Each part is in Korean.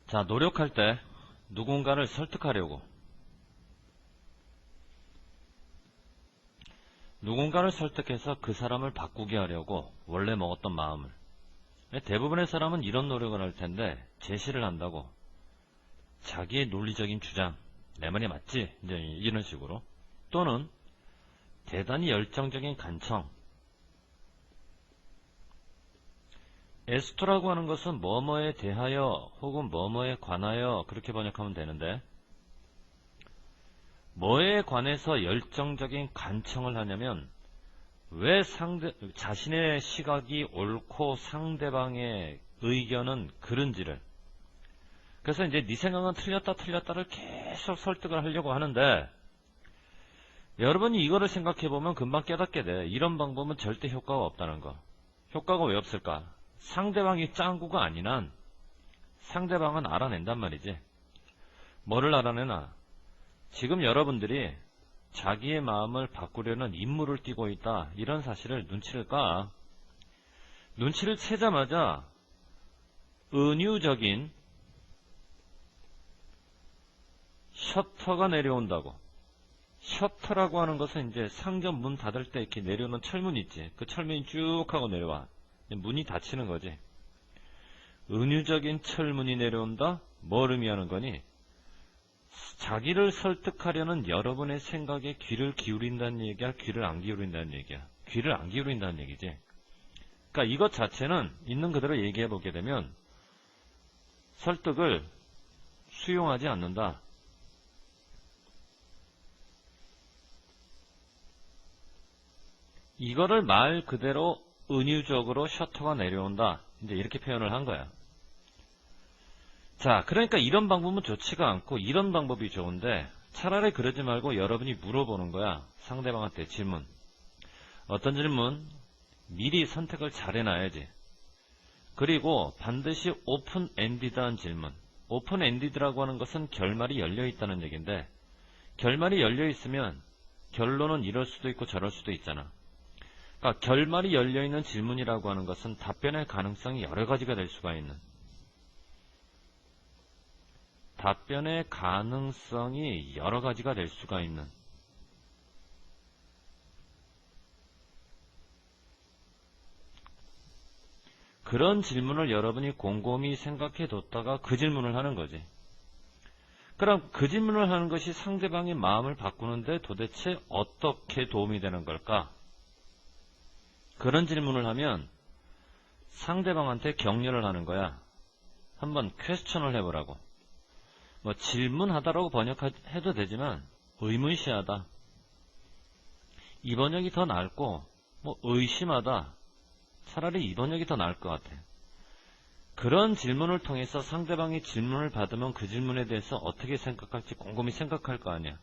자, 노력할 때 누군가를 설득하려고, 누군가를 설득해서 그 사람을 바꾸게 하려고 원래 먹었던 마음을. 대부분의 사람은 이런 노력을 할 텐데, 제시를 한다고. 자기의 논리적인 주장, 내 말이 맞지? 이제 이런 식으로. 또는 대단히 열정적인 간청. 에스토라고 하는 것은 뭐뭐에 대하여 혹은 뭐뭐에 관하여 그렇게 번역하면 되는데, 뭐에 관해서 열정적인 간청을 하냐면 왜 자신의 시각이 옳고 상대방의 의견은 그른지를. 그래서 이제 네 생각은 틀렸다를 계속 설득을 하려고 하는데, 여러분이 이거를 생각해보면 금방 깨닫게 돼. 이런 방법은 절대 효과가 없다는 거. 효과가 왜 없을까? 상대방이 짱구가 아닌 한 상대방은 알아낸단 말이지. 뭐를 알아내나? 지금 여러분들이 자기의 마음을 바꾸려는 임무를 띠고 있다, 이런 사실을 눈치를 까. 눈치를 채자마자 은유적인 셔터가 내려온다고. 셔터라고 하는 것은 이제 상점 문 닫을 때 이렇게 내려오는 철문 있지. 그 철문이 쭉 하고 내려와. 문이 닫히는 거지. 은유적인 철문이 내려온다? 뭘 의미하는 거니? 자기를 설득하려는 여러분의 생각에 귀를 기울인다는 얘기야? 귀를 안 기울인다는 얘기야? 귀를 안 기울인다는 얘기지. 그러니까 이것 자체는 있는 그대로 얘기해 보게 되면 설득을 수용하지 않는다. 이거를 말 그대로 은유적으로 셔터가 내려온다, 이제 이렇게 표현을 한 거야. 자, 그러니까 이런 방법은 좋지가 않고 이런 방법이 좋은데, 차라리 그러지 말고 여러분이 물어보는 거야. 상대방한테 질문. 어떤 질문? 미리 선택을 잘 해놔야지. 그리고 반드시 오픈엔디드한 질문. 오픈엔디드라고 하는 것은 결말이 열려있다는 얘기인데, 결말이 열려있으면 결론은 이럴 수도 있고 저럴 수도 있잖아. 그러니까 결말이 열려있는 질문이라고 하는 것은 답변의 가능성이 여러 가지가 될 수가 있는, 답변의 가능성이 여러 가지가 될 수가 있는 그런 질문을 여러분이 곰곰이 생각해 뒀다가 그 질문을 하는 거지. 그럼 그 질문을 하는 것이 상대방의 마음을 바꾸는데 도대체 어떻게 도움이 되는 걸까? 그런 질문을 하면 상대방한테 격려를 하는 거야. 한번 퀘스천을 해보라고. 뭐 질문하다라고 번역해도 되지만 의문시하다, 이 번역이 더 나을고, 뭐 의심하다, 차라리 이 번역이 더 나을 것 같아. 그런 질문을 통해서 상대방이 질문을 받으면 그 질문에 대해서 어떻게 생각할지 곰곰이 생각할 거 아니야.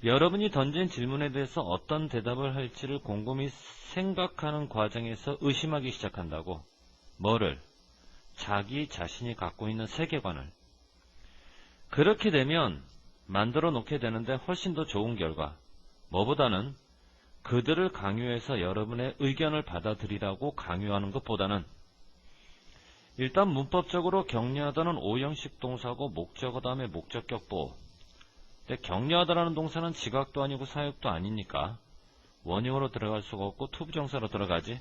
여러분이 던진 질문에 대해서 어떤 대답을 할지를 곰곰이 생각하는 과정에서 의심하기 시작한다고. 뭐를? 자기 자신이 갖고 있는 세계관을. 그렇게 되면 만들어 놓게 되는데 훨씬 더 좋은 결과. 뭐보다는 그들을 강요해서 여러분의 의견을 받아들이라고 강요하는 것보다는, 일단 문법적으로 격려하다는 오형식 동사고 목적어 다음에 목적격 보호. 근데 격려하다라는 동사는 지각도 아니고 사역도 아니니까 원형으로 들어갈 수가 없고 투부정사로 들어가지.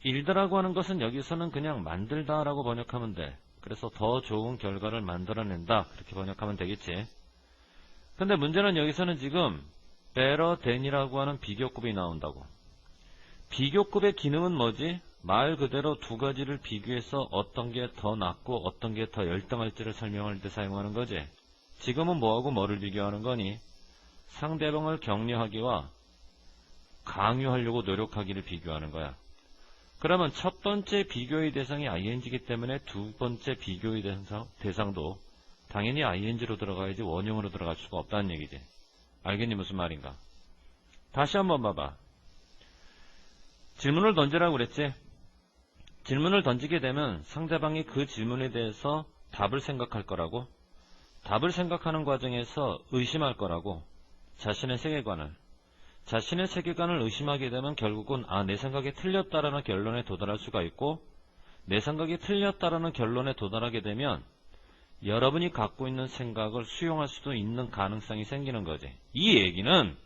일다라고 하는 것은 여기서는 그냥 만들다라고 번역하면 돼. 그래서 더 좋은 결과를 만들어낸다, 그렇게 번역하면 되겠지. 근데 문제는 여기서는 지금 better than이라고 하는 비교급이 나온다고. 비교급의 기능은 뭐지? 말 그대로 두 가지를 비교해서 어떤 게 더 낫고 어떤 게 더 열등할지를 설명할 때 사용하는 거지. 지금은 뭐하고 뭐를 비교하는 거니? 상대방을 격려하기와 강요하려고 노력하기를 비교하는 거야. 그러면 첫 번째 비교의 대상이 ing이기 때문에 두 번째 비교의 대상도 당연히 ing로 들어가야지 원형으로 들어갈 수가 없다는 얘기지. 알겠니 무슨 말인가? 다시 한번 봐봐. 질문을 던지라고 그랬지? 질문을 던지게 되면 상대방이 그 질문에 대해서 답을 생각할 거라고, 답을 생각하는 과정에서 의심할 거라고, 자신의 세계관을 의심하게 되면 결국은 내 생각이 틀렸다라는 결론에 도달할 수가 있고, 내 생각이 틀렸다라는 결론에 도달하게 되면 여러분이 갖고 있는 생각을 수용할 수도 있는 가능성이 생기는 거지. 이 얘기는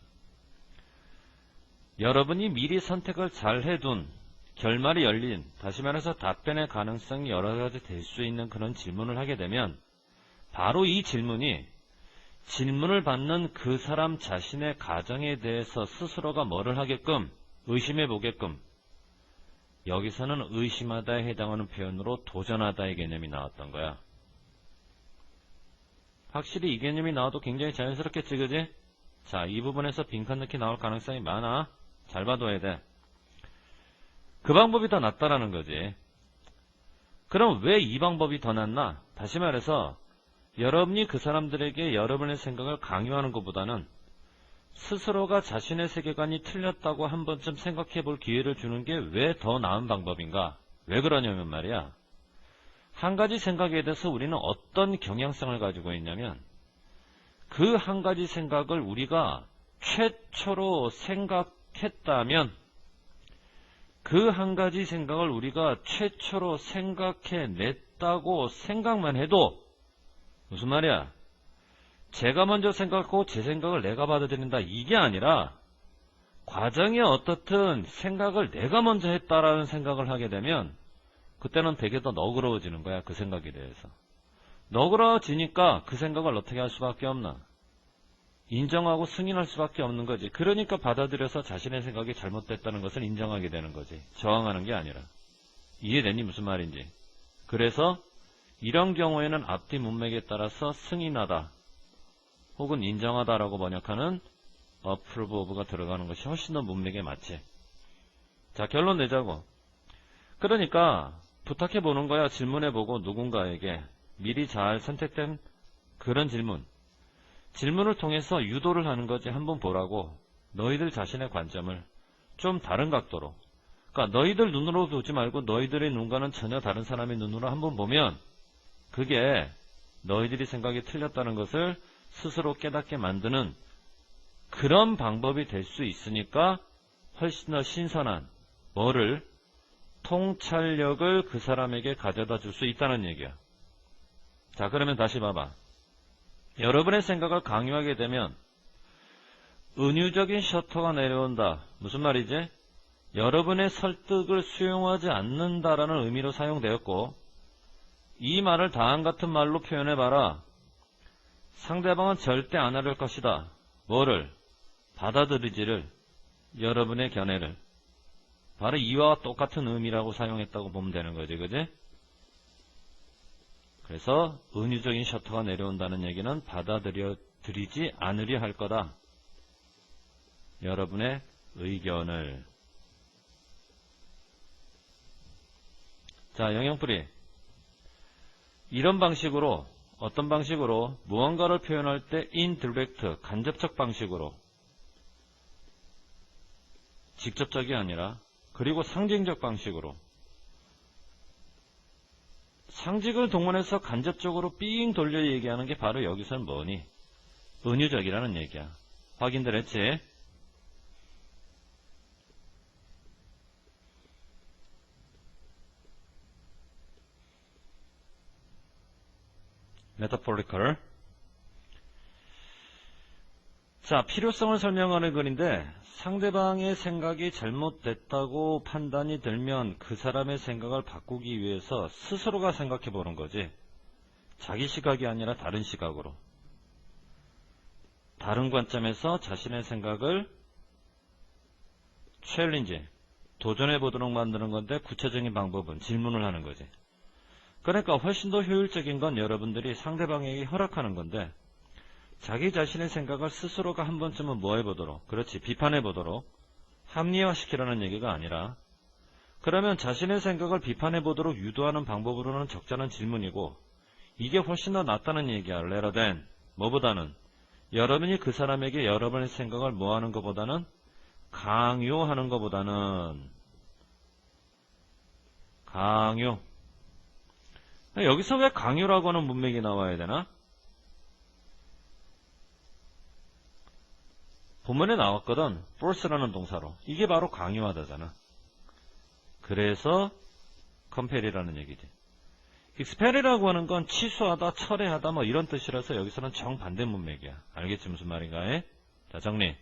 여러분이 미리 선택을 잘 해둔 결말이 열린, 다시 말해서 답변의 가능성이 여러 가지 될 수 있는 그런 질문을 하게 되면 바로 이 질문이 질문을 받는 그 사람 자신의 가정에 대해서 스스로가 뭐를 하게끔 의심해 보게끔, 여기서는 의심하다에 해당하는 표현으로 도전하다의 개념이 나왔던 거야. 확실히 이 개념이 나와도 굉장히 자연스럽겠지, 그지? 자, 이 부분에서 빈칸 넣기 나올 가능성이 많아. 잘 봐둬야 돼. 그 방법이 더 낫다라는 거지. 그럼 왜 이 방법이 더 낫나? 다시 말해서 여러분이 그 사람들에게 여러분의 생각을 강요하는 것보다는 스스로가 자신의 세계관이 틀렸다고 한 번쯤 생각해 볼 기회를 주는 게 왜 더 나은 방법인가? 왜 그러냐면 말이야. 한 가지 생각에 대해서 우리는 어떤 경향성을 가지고 있냐면 그 한 가지 생각을 우리가 최초로 생각했다면 그 한 가지 생각을 우리가 최초로 생각해냈다고 생각만 해도 무슨 말이야? 제가 먼저 생각하고 제 생각을 내가 받아들인다 이게 아니라 과정이 어떻든 생각을 내가 먼저 했다라는 생각을 하게 되면 그때는 되게 더 너그러워지는 거야. 그 생각에 대해서. 너그러워지니까 그 생각을 어떻게 할 수밖에 없나? 인정하고 승인할 수밖에 없는 거지. 그러니까 받아들여서 자신의 생각이 잘못됐다는 것을 인정하게 되는 거지. 저항하는 게 아니라. 이해되니 무슨 말인지. 그래서 이런 경우에는 앞뒤 문맥에 따라서 승인하다 혹은 인정하다라고 번역하는 approve of가 들어가는 것이 훨씬 더 문맥에 맞지. 자, 결론 내자고. 그러니까 부탁해보는 거야. 질문해보고 누군가에게 미리 잘 선택된 그런 질문. 질문을 통해서 유도를 하는 거지. 한번 보라고. 너희들 자신의 관점을 좀 다른 각도로. 그러니까 너희들 눈으로 보지 말고 너희들의 눈과는 전혀 다른 사람의 눈으로 한번 보면 그게 너희들이 생각이 틀렸다는 것을 스스로 깨닫게 만드는 그런 방법이 될 수 있으니까 훨씬 더 신선한 뭐를 통찰력을 그 사람에게 가져다 줄 수 있다는 얘기야. 자, 그러면 다시 봐봐. 여러분의 생각을 강요하게 되면 은유적인 셔터가 내려온다. 무슨 말이지? 여러분의 설득을 수용하지 않는다라는 의미로 사용되었고 이 말을 다음 같은 말로 표현해봐라. 상대방은 절대 안 하릴 것이다. 뭐를? 받아들이지를. 여러분의 견해를. 바로 이와 똑같은 의미라고 사용했다고 보면 되는 거지. 그지? 그래서 은유적인 셔터가 내려온다는 얘기는 받아들이지 않으려 할 거다. 여러분의 의견을. 자, 영영풀이. 이런 방식으로 어떤 방식으로 무언가를 표현할 때 indirect, 간접적 방식으로 직접적이 아니라 그리고 상징적 방식으로 상징을 동원해서 간접적으로 삥 돌려 얘기하는 게 바로 여기서는 뭐니? 은유적이라는 얘기야. 확인들 했지? metaphorical. 자, 필요성을 설명하는 글인데 상대방의 생각이 잘못됐다고 판단이 들면 그 사람의 생각을 바꾸기 위해서 스스로가 생각해 보는 거지. 자기 시각이 아니라 다른 시각으로. 다른 관점에서 자신의 생각을 챌린지, 도전해 보도록 만드는 건데 구체적인 방법은 질문을 하는 거지. 그러니까 훨씬 더 효율적인 건 여러분들이 상대방에게 허락하는 건데 자기 자신의 생각을 스스로가 한 번쯤은 뭐 해보도록, 그렇지, 비판해보도록 합리화시키라는 얘기가 아니라 그러면 자신의 생각을 비판해보도록 유도하는 방법으로는 적절한 질문이고 이게 훨씬 더 낫다는 얘기야. rather than, 뭐보다는 여러분이 그 사람에게 여러분의 생각을 뭐하는 것보다는 강요하는 것보다는 강요. 여기서 왜 강요라고 하는 문맥이 나와야 되나? 본문에 나왔거든. force라는 동사로. 이게 바로 강요하다잖아. 그래서 compel이라는 얘기지. expel이라고 하는 건 취소하다, 철회하다 뭐 이런 뜻이라서 여기서는 정반대 문맥이야. 알겠지 무슨 말인가? 자, 정리.